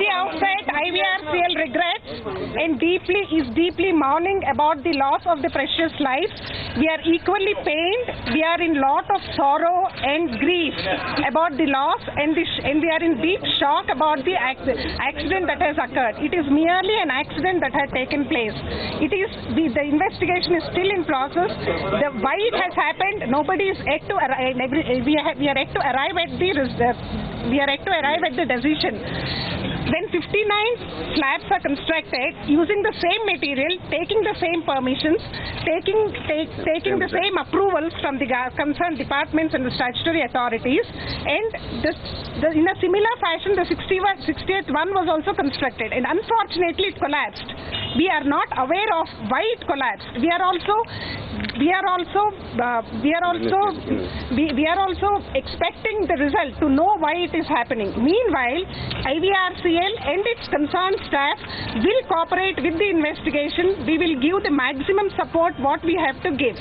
outset, IVRCL regrets and is deeply mourning about the loss of the precious lives. We are equally pained. We are in lot of sorrow and grief about the loss, and we are in deep shock about the accident that has occurred. It is merely an accident that had taken place. It is the investigation is still in process. Why it has happened, nobody is yet to arrive. We are yet to arrive at the decision. When 59 slabs are constructed using the same material, taking the same permissions, taking the same approvals from the concerned departments and the statutory authorities, and in a similar fashion the 60th one was also constructed, and unfortunately it collapsed. We are not aware of why it collapsed. We are also expecting the result to know why it is happening. Meanwhile, IVRCL and its concerned staff will cooperate with the investigation. We will give the maximum support what we have to give.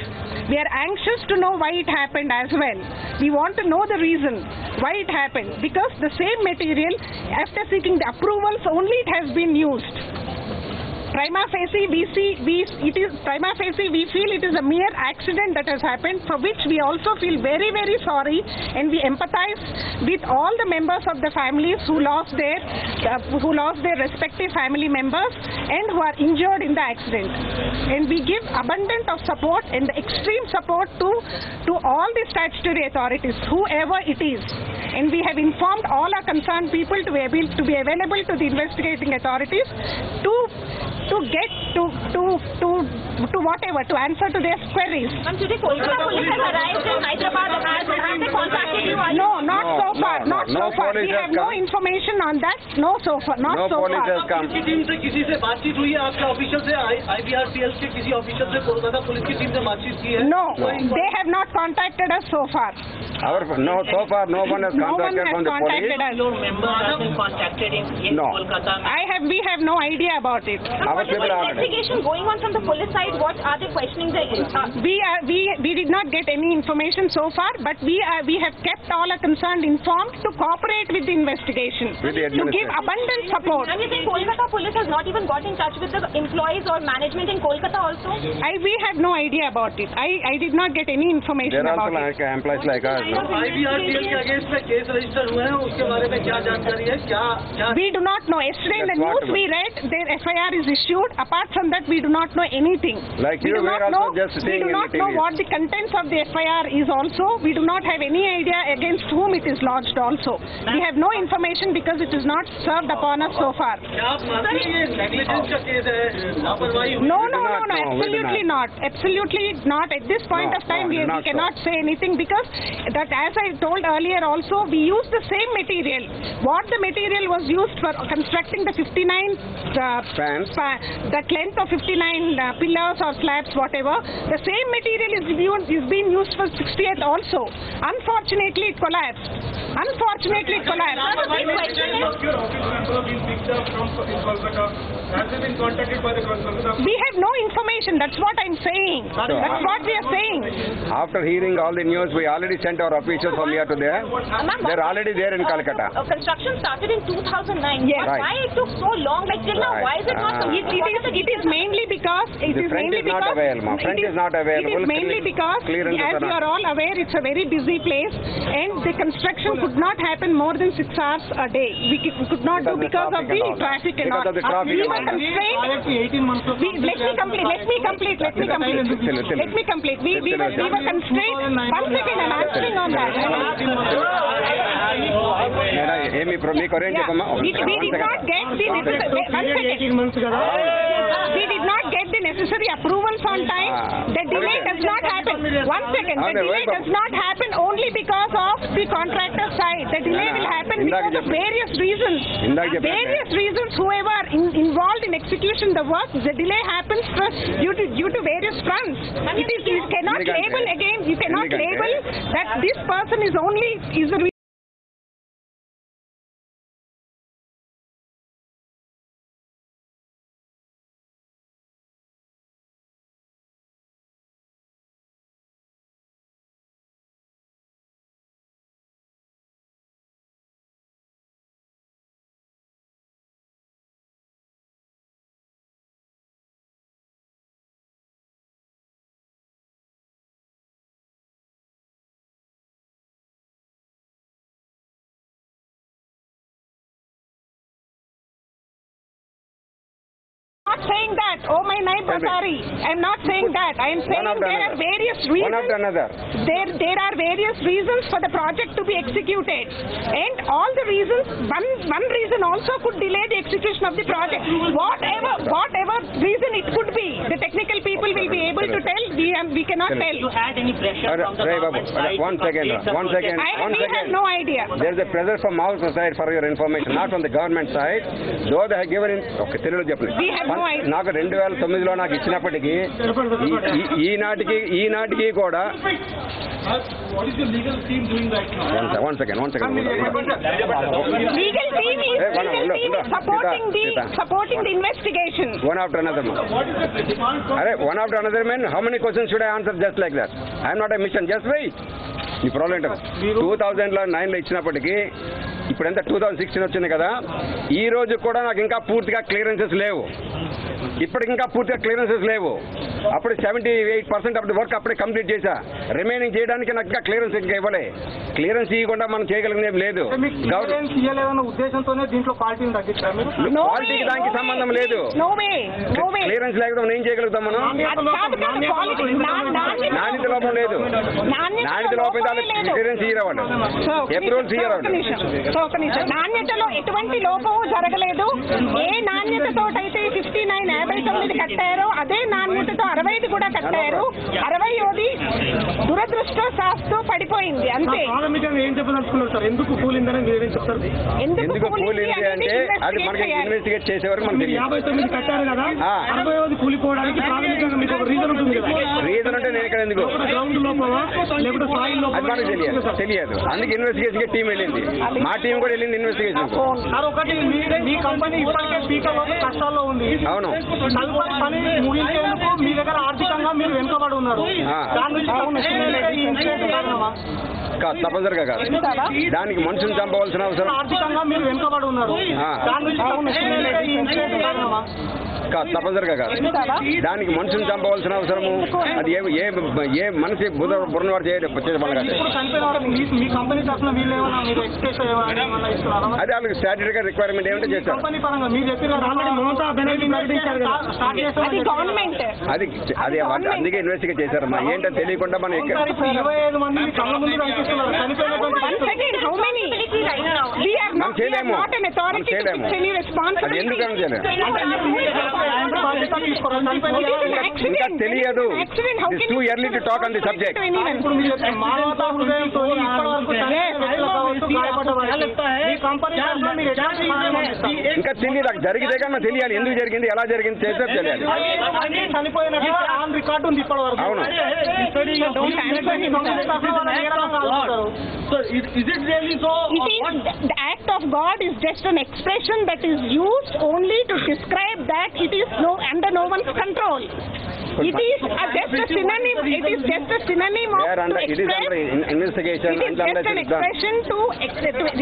We are anxious to know why it happened as well. We want to know the reason why it happened, because the same material, after seeking the approvals, only it has been used. Prima facie, we feel it is a mere accident that has happened, for which we also feel very, very sorry, and we empathize with all the members of the families who lost their respective family members and who are injured in the accident. And we give abundant of support and extreme support to all the statutory authorities, whoever it is. And we have informed all our concerned people to be available to the investigating authorities to answer to their queries. Today Kolkata police has arrived in Hyderabad. Have they contacted you? No, not so far. We have no information on that. No, so far. Not so far. आपकी team से किसी से बातचीत हुई है? आपके official से IVRCL के किसी ऑफिशियल से कोलकाता पुलिस की टीम से बातचीत की है? No, they have not contacted us so far. So far no one has contacted from the police. Your members have been contacted in Kolkata. We have no idea about it. What is the investigation going on from the police side? What are they questioning the? We did not get any information so far, but we have kept all our concerned informed to cooperate with the investigation, to give abundant support. And you think Kolkata police has not even got in touch with the employees or management in Kolkata also? We have no idea about it. I did not get any information about it. There are also employees like us. IVRCL के against में case register हुए हैं, उसके बारे में क्या जानकारी है? क्या? We do not know. Yesterday in the news we read their FIR is issued. Apart from that, we do not know anything. Like you were also just saying we do not know what the contents of the FIR is also. We do not have any idea against whom it is lodged also. We have no information because it is not served upon us so far. No, absolutely not. Absolutely not. At this point of time, we cannot say anything, because that, as I told earlier also, we used the same material. What the material was used for constructing the 59 that length of 59 pillars or slabs, whatever, the same material is being used for 60th also. Unfortunately, it collapsed. We have no information. That's what I'm saying. That's what we are saying. After hearing all the news, we already sent our officials from here to there. They're already there in Calcutta. Construction started in 2009. Yes. But why it took so long? Like till now, why is it not? It is mainly because Front is not available. It is mainly because, as you are all aware, it's a very busy place, and the construction could not happen more than 6 hours a day. We could not do because of the traffic and all. We were constrained. Let me complete. We were constrained. One second, I'm answering on that. We did not get the necessary approvals on time. The delay does not happen. One second. The delay does not happen only because of the contractor side. The delay will happen because of various reasons. Whoever involved in execution the work, the delay happens due to various fronts. You cannot label that this person is the reason. not saying that. Oh my neighbor, sorry. I am not saying that. I am saying there are various reasons. One after another. There are various reasons for the project to be executed, and all the reasons. One reason also could delay the execution of the project. Whatever reason it could be, the technical people will be able to tell. We cannot tell. You had any pressure from the government side? One second. We have no idea. There is a pressure from our side for your information, not from the government side. Though they have given in. Okay, తెలుగులో చెప్పండి. We have no idea. నాకు 2009లో నాకు ఇచ్చినప్పటికీ ఈనాటికి కూడా. What is the legal team doing right now? One second. Legal team is supporting the investigation. One after another. One after another, man. How many questions should I answer just like that? I am not a mission. Just wait. ఈ problem ఏంటో 2009లో ఇచ్చినప్పటికీ ఇప్పుడంతా 2016 వచ్చింది కదా, ఈ రోజు కూడా నాకు ఇంకా పూర్తిగా క్లియరెన్సెస్ లేవు. ఇప్పటికి ఇంకా పూర్తిగా క్లియరెన్సెస్ లేవు. అప్పుడు 78% ఆఫ్ ది వర్క్ అప్పుడే కంప్లీట్ చేశా. రిమైనింగ్ చేయడానికి నాకు ఇంకా క్లియరెన్స్ ఇంకా ఇవ్వలే. క్లియరెన్స్ ఇవ్వకుండా మనం చేయగలిగిన ఏం లేదు. ఉద్దేశంతోనే దీంట్లో క్వాలిటీని తగ్గించారు. క్వాలిటీకి దానికి సంబంధం లేదు. క్లియరెన్స్ లేకపోతే ఏం చేయగలుగుతాం మనం? నాణ్యత లోపం లేదు. నాణ్యత లోపం క్లియరెన్స్ ఇవ్వరావాలి. అప్రూవల్స్ ఇవ్వరావాలి. నాణ్యతలో ఎటువంటి లోపము జరగలేదు. ఏ నాణ్యతతోటైతే 59 కట్టారో అదే నాణ్యతతో 65 కూడా కట్టారు. 60ది దురదృష్టశాస్తు పడిపోయింది అంతే. ఏం చెప్పదలుచుకున్నారు సార్? ఎందుకు కూలిందని మీరేం చెప్తారు? ఎందుకు కూలింది అంటే అది మనకి ఇన్వెస్టిగేట్ చేసేవారు మనకి 59 కట్టారు కదా, 60ది కూలిపోవడానికి ప్రాథమికంగా మీకు ఒక రీజన్ ఉంటుంది కదా. రీజన్ అంటే నేను ఇక్కడ ఎందుకు గ్రౌండ్ లోపల లేకపోతే సాయిల్ లోపల తెలియదు. అందుకే ఇన్వెస్టిగేషన్ టీం వెళ్ళింది. మా టీం కూడా వెళ్ళింది ఇన్వెస్టిగేషన్. సార్ ఒకటి, మీ కంపెనీ ఇప్పటికే పీకలో కష్టాల్లో ఉంది. అవును. తదుపరి పని ముగించేందుకు మీ దగ్గర ఆర్థికంగా మీరు వెనుకబడి ఉన్నారు. తప్పనిసరిగా కాదు. దానికి మనుషులు చంపవలసిన అవసరం. ఆర్థికంగా మీరు వెనుకబడి ఉన్నారు. తప్పనిసరిగా కాదు. దానికి మనుషులు చంపవలసిన అవసరము అది ఏ మనిషి బుర్రవారు అదే వాళ్ళకి స్టాట్యూటరీ రిక్వైర్మెంట్ ఏమంటే చేస్తారు. అది అందుకే ఇన్వెస్టిగేట్ చేశారమ్మా. ఏంటో తెలియకుండా మనం చేయలేము. అది ఎందుకని చేయలేము? ఇంకా తెలియదు. It's too early to talk on the subject. ఇంకా తెలియదు. జరిగితే కానీ తెలియాలి. ఎందుకు జరిగింది, ఎలా జరిగింది చేస్తే తెలియాలి. అవును. The act of God is just an expression that is used only to describe that it is under no one's control. It is just a synonym. It is just a synonym of to express. It is under investigation. It is just an expression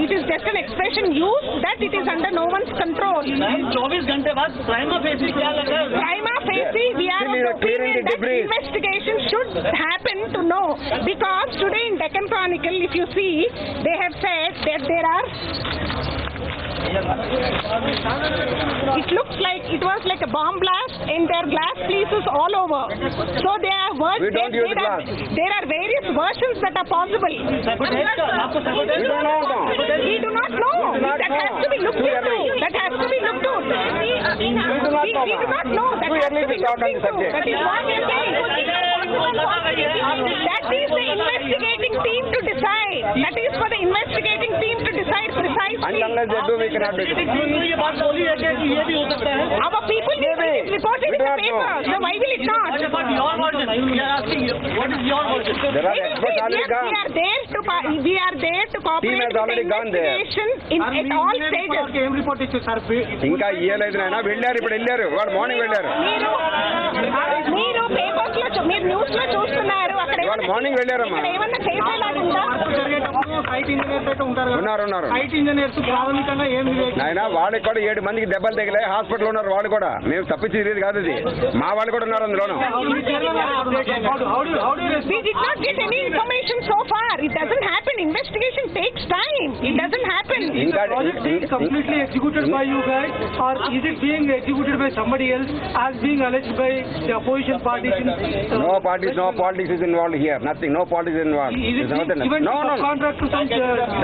it is just an expression used that it is under no one's control. 24 घंटे बाद prima facie क्या लगा? Prima facie we are of the opinion that investigation should happen to know, because today in Deccan Chronicle, if you see, they have said that there are. It looks like it was like a bomb blast and there are glass pieces all over. So there are there are various versions that are possible. We do not know. That has to be looked into. That has to be looked into. We do not know. That has to be looked into. That is what we are saying. That is the investigating team to decide. That is for the investigating team to decide precisely. Unless they do, we cannot do it. Our people will report it in the paper. So why will it not? What is your version? What is your version? There are experts already gone. We are there to cooperate with the investigation at all stages. ఇంకా ఇయ్యలేదు నాయన. వెళ్ళారు, ఇప్పుడు వెళ్ళారు. వాళ్ళు morning వెళ్ళారు. మీరు papers లో మీరు న్యూస్ లో చూస్తున్నారు. అక్కడ వాళ్ళు మార్నింగ్ వెళ్ళారమ్మా. ఏమన్నా చేసేలాగుందా? సైట్ ఇంజనీర్స్ అయితే ఉంటారు కదా. ఉన్నారు. సైట్ ఇంజనీర్స్ ప్రాథమికంగా ఏం ఆయన వాళ్ళకి కూడా 7 మందికి దెబ్బలు తగిలాయి, హాస్పిటల్ ఉన్నారు వాళ్ళు కూడా. మేము తప్పించి ఇది కాదు, ఇది మా వాళ్ళు కూడా ఉన్నారు అందులోను. We did not get any information so far. It doesn't happen. Investigation takes time. It doesn't happen. Completely executed by you guys, or is it being executed by somebody else as being alleged by the opposition parties? No politics is involved here. Nothing. No politics is involved. Is it given No. contract to some?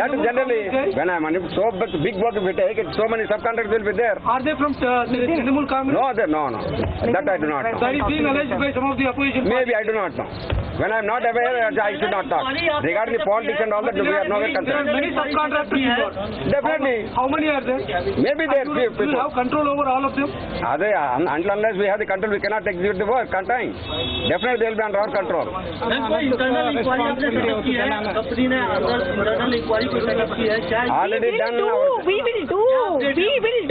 That is generally when I'm on so big work we take it. So many subcontractors will be there. Are they from Trinamool Congress? No. That I do not know. That is being alleged by some of the opposition parties. Maybe I do not know. When I'm not aware, I should not talk. Regarding the politics and all that, we are nowhere There are concerned. many subcontractors involved. Definitely. How many are there? Maybe there Do few you people. have control over all of them? Until unless we have the control, we cannot execute the work on time. Definitely they will be under our control. Internal inquiry आपने setup की है, company ने internal inquiry को setup की है, क्या Already done. We will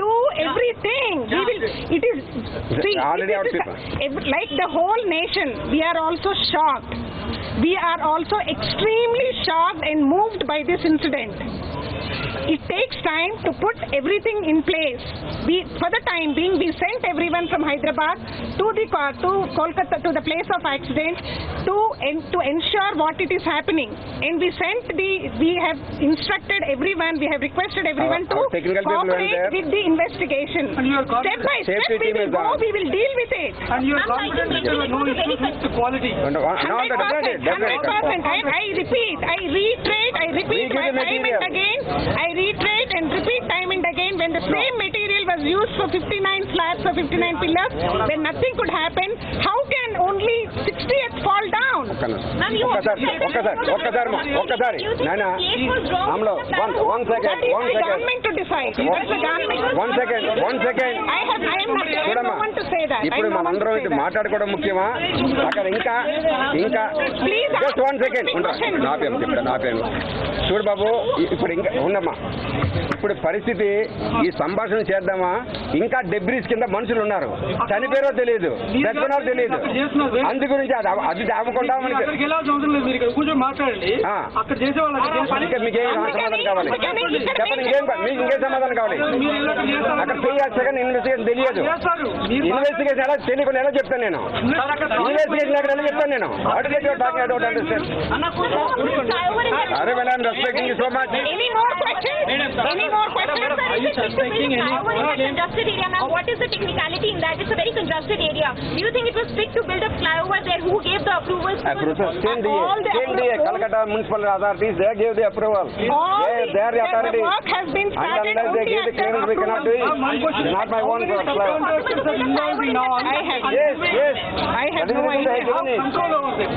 do everything. It is, see, Already it our is people. like the whole nation, we are also shocked. We are also extremely shocked and moved by this incident. It takes time to put everything in place. For the time being, we sent everyone from Hyderabad to Kolkata, to the place of accident, to ensure what it is happening. And we have instructed everyone, we have requested everyone Our technical people went cooperate there. with the investigation. And you are Step by step, Safety we team will is go, gone. we will deal with it. And you are confident that there were no issues with the quality? 100%. I repeat, I reiterate We give time the material. and again. I reiterate and repeat time and again, when the same material was used for 59 slabs or 59 pillars, then nothing could happen. How can only 60th fall down? ఒక్కసారి నాయన అమలో one second. That is the government to decide. That's the government. One second. I am no one to say that. ఇప్పుడు మనందరం ఇది మాట్లాడుకోవడం ముఖ్యమా? అక్కడ ఇంకా Please just 1 second నాపేను చూడు బాబు, ఇప్పుడు ఇంకా ఉండమ్మా. ఇప్పుడు పరిస్థితి ఈ సంభాషణ చేద్దామా? ఇంకా డెబ్రీస్ కింద మనుషులు ఉన్నారు, చనిపోయారో తెలియదు, చచ్చిపోయినారో తెలియదు. అందు గురించి అది దావకుండా మనకి అక్కడికి వెళ్ళాల్సిన అవసరం లేదు. మీరు ఇక్కడ కూర్చొని మాట్లాడండి. అక్కడ చేసే వాళ్ళకి ఇంకా మీకేం సమాధానం కావాలి చెప్పండి. మీకు ఇంకేం సమాధానం కావాలి? అక్కడ చేయాల్సిన ఇన్వెస్టిగేషన్ తెలియదు. ఇన్వెస్టిగేషన్ ఎలా తెలియకుండా ఎలా చెప్తాను నేను? ఇన్వెస్టిగేషన్ ఎక్కడ ఎలా చెప్తాను నేను? అరే when I'm respecting you so much. Any more questions? Are you suspecting any? Congested area, ma'am. What is the technicality in that? It's a very congested area. Do you think it was fit to build a flyover there? Who gave the approvals? Same DA, Calcutta Municipal Authorities, they gave the approval. They are the authority. The work has been started. Unless they give the clearance, we cannot do it. It's not my own flyover. Yes. I have no idea. control over them.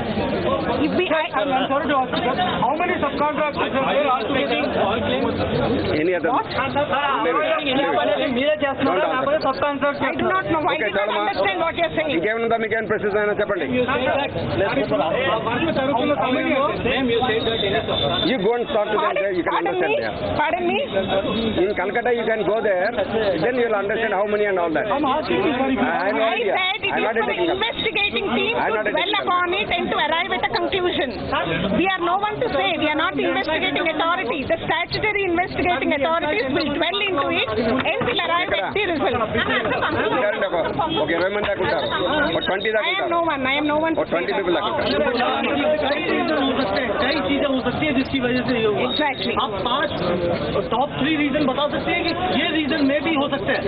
I'm sorry to ask you, sir. How many subcontractors are there altogether? Any other? మీరే చేస్తున్నారా లేకపోతే subcontract I do not know. I Okay, do not Chalma. understand what you're saying. ఇంకేమన్నా మీకేం ప్రశ్న అయినా చెప్పండి. You go and talk to them there, you can understand there. Pardon me? In Calcutta you can go there, then you will understand how many and all that. I have no I idea. said it I'm is not a for the technical. investigating team I'm to not a dwell technical. upon it and to arrive at a conclusion. We are no one to say. We are not the investigating authority. The statutory investigating authorities will dwell into it and will arrive at the result. ఒక 20 మంది దాకా ఉంటారు, ఒక 20 దాకా I am ఉంటారు, no one. ఒక 20 people దాకా ఉంటారు. कई चीजें हो सकती है जिसकी वजह से ये हुआ. Exactly. आप 5 टॉप 3 रीजन बता सकते हैं कि ये रीजन में भी हो सकता है.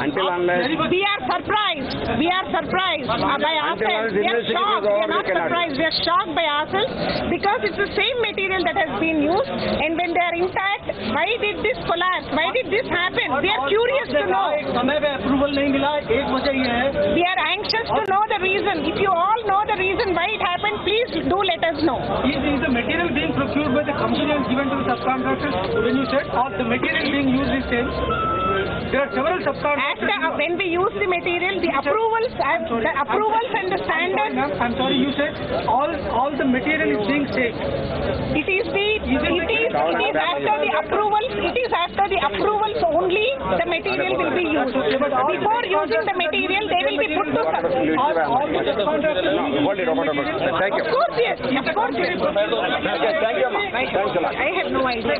Until unless We are surprised by ourselves. unless We are investigation shocked. is over, We are not we cannot. surprised. We are shocked by ourselves because it's the same material that has been used, and when they are intact, why did this collapse? Why did this happen? We are curious to know. समय पे approval नहीं मिला, एक वजह ये है. We are anxious to know the reason. If you all know the reason why it happened, please do let us know. Is the material being procured by the company and given to the subcontractors when you said, or the material being used is same? there are several subcontractors. After, when we use the material, the approvals and the standards. I'm sorry, you said all the material is being saved. It is after the approvals. It is after the approvals only the material will be used. Before using the material, they will be put to. All the subcontractors. Hold it, thank you. Of course, yes. Of course, yes. Okay, thank you, Amma. Thanks a lot. I have no idea.